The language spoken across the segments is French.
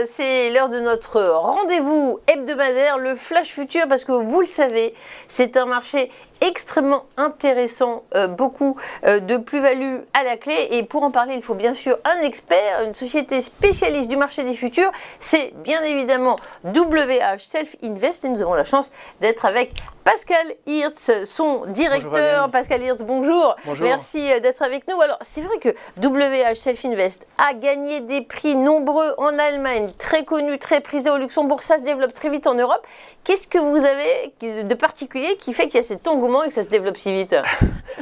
c'est l'heure de notre rendez-vous hebdomadaire, le Flash Futur, parce que vous le savez, c'est un marché extrêmement intéressant, beaucoup de plus-value à la clé. Et pour en parler, il faut bien sûr un expert, une société spécialiste du marché des futurs. C'est bien évidemment WH Self Invest et nous avons la chance d'être avec Pascal Hirtz, son directeur. Bonjour, Pascal Hirtz, bonjour. Bonjour. Merci d'être avec nous. Alors, c'est vrai que WH Self Invest a gagné des prix nombreux en Allemagne, très connu, très prisé au Luxembourg. Ça se développe très vite en Europe. Qu'est-ce que vous avez de particulier qui fait qu'il y a cet engouement et que ça se développe si vite?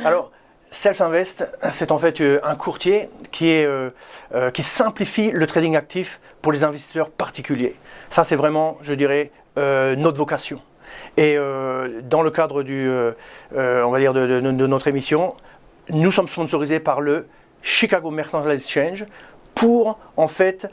Alors, Self Invest, c'est en fait un courtier qui simplifie le trading actif pour les investisseurs particuliers. Ça, c'est vraiment, je dirais, notre vocation. Et dans le cadre on va dire de notre émission, nous sommes sponsorisés par le Chicago Mercantile Exchange pour en fait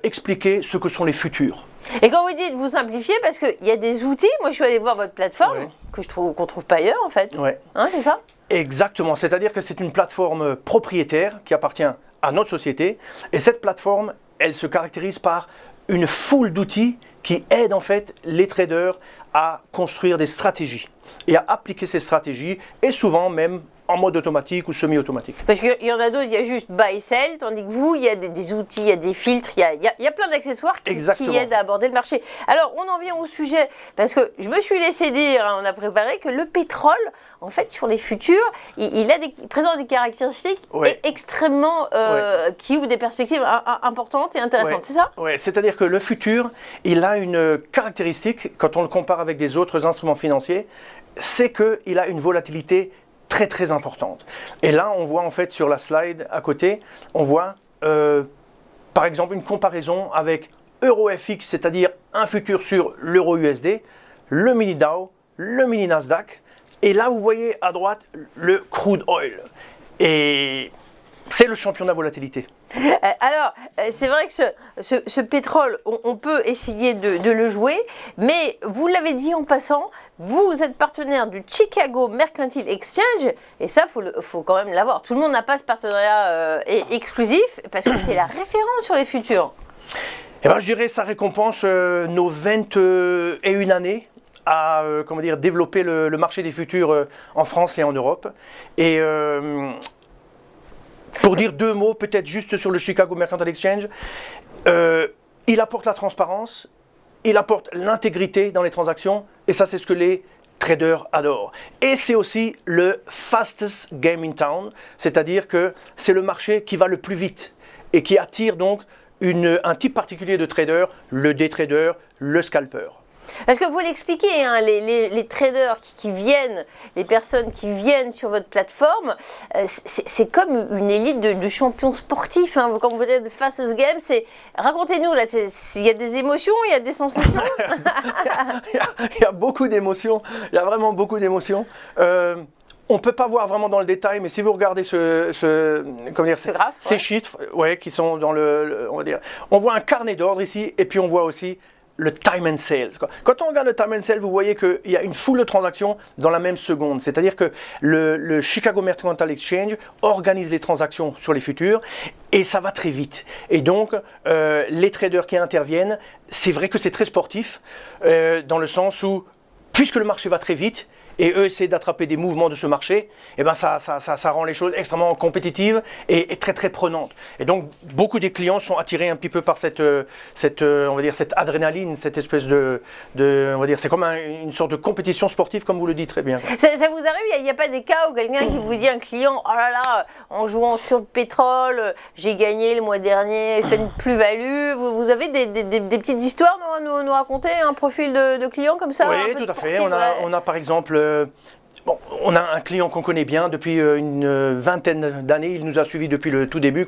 expliquer ce que sont les futurs. Et quand vous dites vous simplifiez, parce qu'il y a des outils, moi je suis allé voir votre plateforme, Ouais. que je trouve qu'on trouve pas ailleurs en fait. Ouais. Hein, c'est ça? Exactement, c'est-à-dire que c'est une plateforme propriétaire qui appartient à notre société. Et cette plateforme, elle se caractérise par une foule d'outils qui aident en fait les traders à construire des stratégies et à appliquer ces stratégies, et souvent même en mode automatique ou semi-automatique. Parce qu'il y en a d'autres, il y a juste buy sell, tandis que vous, il y a des outils, il y a des filtres, il y a plein d'accessoires qui aident à aborder le marché. Alors, on en vient au sujet, parce que je me suis laissé dire, hein, on a préparé, que le pétrole, en fait, sur les futurs, il présente des caractéristiques extrêmement, qui ouvrent des perspectives importantes et intéressantes, c'est ça? Oui, c'est-à-dire que le futur, il a une caractéristique, quand on le compare avec des autres instruments financiers, c'est qu'il a une volatilité très très importante. Et là, on voit en fait sur la slide à côté, on voit par exemple une comparaison avec EuroFX, c'est-à-dire un futur sur l'euro USD, le mini Dow, le mini Nasdaq, et là vous voyez à droite le crude oil. Et c'est le champion de la volatilité. Alors, c'est vrai que ce pétrole, on peut essayer de le jouer, mais vous l'avez dit en passant, vous êtes partenaire du Chicago Mercantile Exchange, et ça, faut quand même l'avoir. Tout le monde n'a pas ce partenariat exclusif, parce que c'est la référence sur les futurs. Eh ben, je dirais que ça récompense nos 21 années à développer le marché des futurs en France et en Europe. Et pour dire deux mots, peut-être juste sur le Chicago Mercantile Exchange, il apporte la transparence, il apporte l'intégrité dans les transactions, et ça c'est ce que les traders adorent. Et c'est aussi le fastest game in town, c'est-à-dire que c'est le marché qui va le plus vite et qui attire donc un type particulier de trader, le day trader, le scalper. Parce que vous l'expliquez, hein, les traders qui viennent, les personnes qui viennent sur votre plateforme, c'est comme une élite de champions sportifs. Hein. Quand vous dites fastest game, racontez-nous, là, il y a des émotions, il y a des sensations. Il y a beaucoup d'émotions, il y a vraiment beaucoup d'émotions. On ne peut pas voir vraiment dans le détail, mais si vous regardez ces chiffres qui sont dans on voit un carnet d'ordre ici, et puis on voit aussi le time and sales. Quand on regarde le time and sales, vous voyez qu'il y a une foule de transactions dans la même seconde. C'est-à-dire que le Chicago Mercantile Exchange organise les transactions sur les futurs et ça va très vite. Et donc, les traders qui interviennent, c'est vrai que c'est très sportif dans le sens où, puisque le marché va très vite, et eux essaient d'attraper des mouvements de ce marché, et ben ça rend les choses extrêmement compétitives et très très prenantes. Et donc beaucoup des clients sont attirés un petit peu par cette adrénaline, cette espèce c'est comme une sorte de compétition sportive, comme vous le dites très bien. Ça vous arrive, il n'y a pas des cas où quelqu'un qui vous dit, un client, oh là là, en jouant sur le pétrole, j'ai gagné le mois dernier, j'ai fait une plus-value. Vous avez des petites histoires à nous raconter, un profil de client comme ça? Oui, tout à fait. On a par exemple on a un client qu'on connaît bien depuis une vingtaine d'années, il nous a suivis depuis le tout début,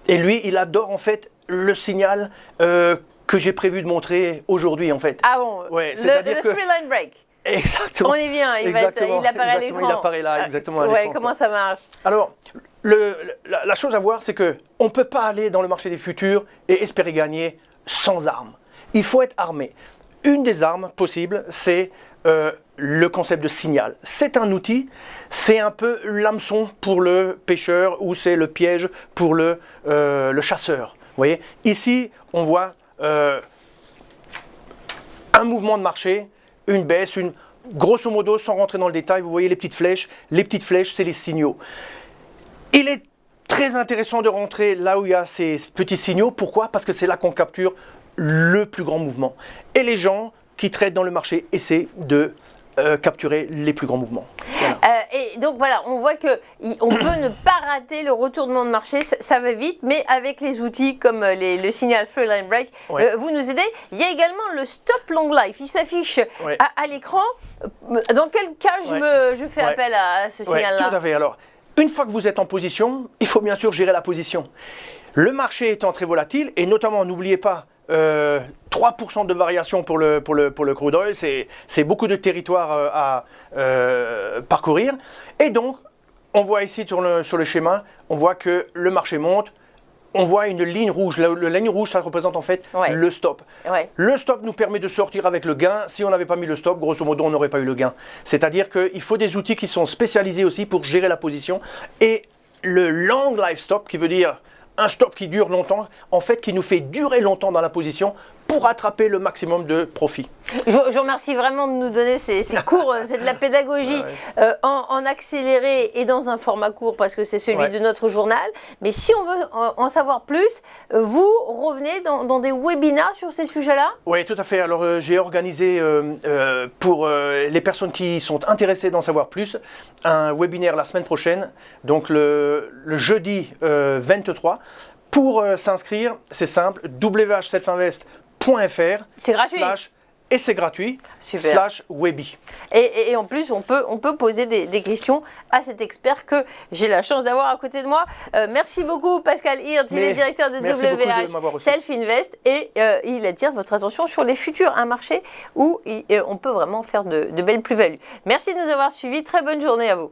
et lui, il adore en fait le signal que j'ai prévu de montrer aujourd'hui en fait. Ah bon, ouais, le three-line break. Exactement. On y vient, il apparaît à l'écran. Il apparaît là, exactement à l'écran. Comment ça marche? Alors, la chose à voir, c'est qu'on ne peut pas aller dans le marché des futurs et espérer gagner sans armes. Il faut être armé. Une des armes possibles, c'est le concept de signal. C'est un outil, c'est un peu l'hameçon pour le pêcheur ou c'est le piège pour le chasseur. Vous voyez, ici, on voit un mouvement de marché, une baisse, grosso modo, sans rentrer dans le détail, vous voyez les petites flèches. Les petites flèches, c'est les signaux. Il est très intéressant de rentrer là où il y a ces petits signaux. Pourquoi? Parce que c'est là qu'on capture le plus grand mouvement. Et les gens qui traitent dans le marché essaient de capturer les plus grands mouvements. Voilà. Et donc voilà, on voit qu'on peut ne pas rater le retournement de marché, ça va vite, mais avec les outils comme le signal Three Line Break, vous nous aidez. Il y a également le Stop Long Life, il s'affiche à l'écran. Dans quel cas je fais appel à ce signal-là? Tout à fait. Alors, une fois que vous êtes en position, il faut bien sûr gérer la position. Le marché étant très volatile, et notamment, n'oubliez pas, 3% de variation pour le crude oil, c'est beaucoup de territoire à parcourir. Et donc, on voit ici sur le schéma, on voit que le marché monte, on voit une ligne rouge. La ligne rouge, ça représente en fait le stop. Le stop nous permet de sortir avec le gain. Si on n'avait pas mis le stop, grosso modo, on n'aurait pas eu le gain. C'est-à-dire qu'il faut des outils qui sont spécialisés aussi pour gérer la position. Et le long life stop, qui veut dire un stop qui dure longtemps, en fait, qui nous fait durer longtemps dans la position pour attraper le maximum de profit. Je vous remercie vraiment de nous donner ces cours, c'est de la pédagogie en accéléré et dans un format court parce que c'est celui de notre journal. Mais si on veut en savoir plus, vous revenez dans des webinars sur ces sujets-là? Oui, tout à fait. Alors j'ai organisé pour les personnes qui sont intéressées d'en savoir plus, un webinaire la semaine prochaine, donc le jeudi 23. Pour s'inscrire, c'est simple, wh7finvest.fr. C'est gratuit. Et c'est gratuit. Super. /Webi. Et en plus, on peut poser des questions à cet expert que j'ai la chance d'avoir à côté de moi. Merci beaucoup, Pascal Hirt. Il est directeur de WH Self Invest et il attire votre attention sur les futurs, un marché où on peut vraiment faire de belles plus-values. Merci de nous avoir suivis. Très bonne journée à vous.